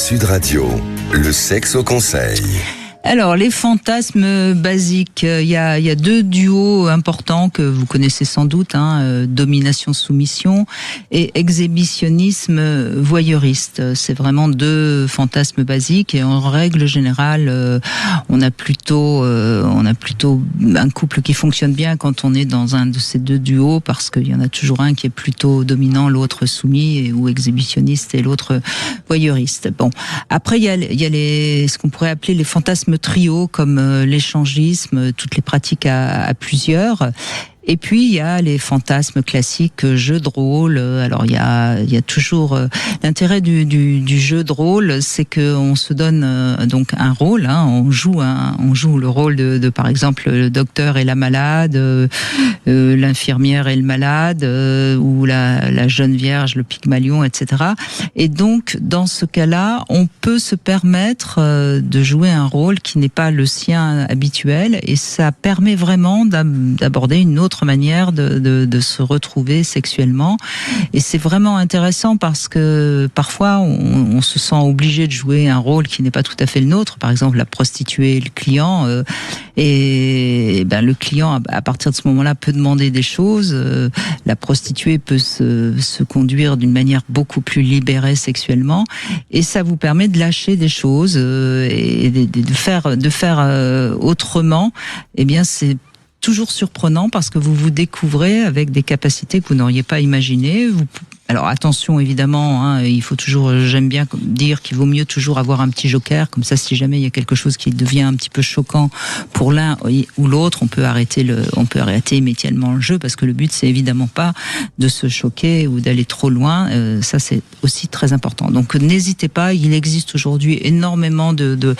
Sud Radio, le sexe au conseil. Alors, les fantasmes basiques, il y a deux duos importants que vous connaissez sans doute, domination-soumission et exhibitionnisme voyeuriste. C'est vraiment deux fantasmes basiques et en règle générale, on a plutôt un couple qui fonctionne bien quand on est dans un de ces deux duos parce qu'il y en a toujours un qui est plutôt dominant, l'autre soumis ou exhibitionniste et l'autre voyeuriste. Bon, après il y a ce qu'on pourrait appeler les fantasmes trio comme l'échangisme, toutes les pratiques à plusieurs. Et puis il y a les fantasmes classiques, jeux de rôle. Alors il y a toujours l'intérêt du jeu de rôle, c'est que on se donne donc un rôle. On joue le rôle de par exemple le docteur et la malade, l'infirmière et le malade, ou la jeune vierge, le Pygmalion, etc. Et donc dans ce cas-là, on peut se permettre de jouer un rôle qui n'est pas le sien habituel, et ça permet vraiment d'aborder une autre manière de se retrouver sexuellement. Et c'est vraiment intéressant parce que parfois on se sent obligé de jouer un rôle qui n'est pas tout à fait le nôtre, par exemple la prostituée, le client, le client à partir de ce moment-là peut demander des choses, la prostituée peut se conduire d'une manière beaucoup plus libérée sexuellement, et ça vous permet de lâcher des choses et de faire autrement. Eh bien, c'est toujours surprenant parce que vous vous découvrez avec des capacités que vous n'auriez pas imaginées. Alors attention évidemment, il faut toujours, j'aime bien dire qu'il vaut mieux toujours avoir un petit joker, comme ça si jamais il y a quelque chose qui devient un petit peu choquant pour l'un ou l'autre, on peut arrêter immédiatement le jeu, parce que le but c'est évidemment pas de se choquer ou d'aller trop loin, ça c'est aussi très important. Donc n'hésitez pas, il existe aujourd'hui énormément de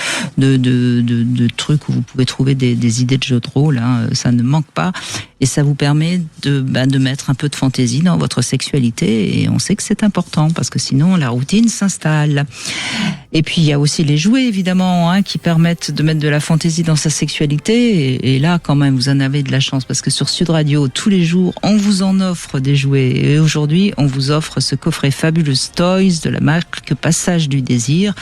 trucs où vous pouvez trouver des idées de jeux de rôle, ça ne manque pas, et ça vous permet de mettre un peu de fantaisie dans votre sexualité. Et on sait que c'est important parce que sinon la routine s'installe. Et puis il y a aussi les jouets évidemment qui permettent de mettre de la fantaisie dans sa sexualité. Et là quand même vous en avez de la chance parce que sur Sud Radio tous les jours on vous en offre des jouets. Et aujourd'hui on vous offre ce coffret Fabulous Toys de la marque Passage du Désir,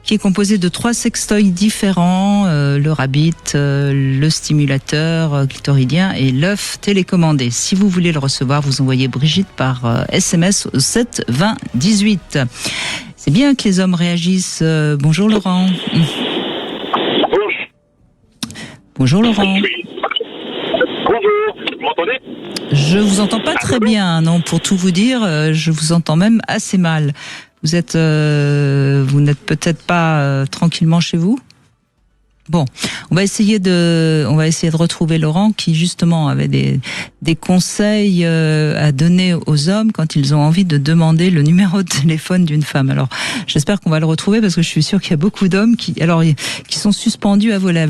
qui est composé de 3 sextoys différents, le rabbit, le stimulateur clitoridien et l'œuf télécommandé. Si vous voulez le recevoir, vous envoyez Brigitte par SMS au 7 20 18. C'est bien que les hommes réagissent. Bonjour Laurent. Bonjour Laurent. Bonjour, vous m'entendez ? Je vous entends pas très bien, non, pour tout vous dire, je vous entends même assez mal. Vous n'êtes peut-être pas tranquillement chez vous ? Bon, on va essayer de retrouver Laurent qui justement avait des conseils à donner aux hommes quand ils ont envie de demander le numéro de téléphone d'une femme. Alors, j'espère qu'on va le retrouver parce que je suis sûre qu'il y a beaucoup d'hommes qui sont suspendus à vos lèvres.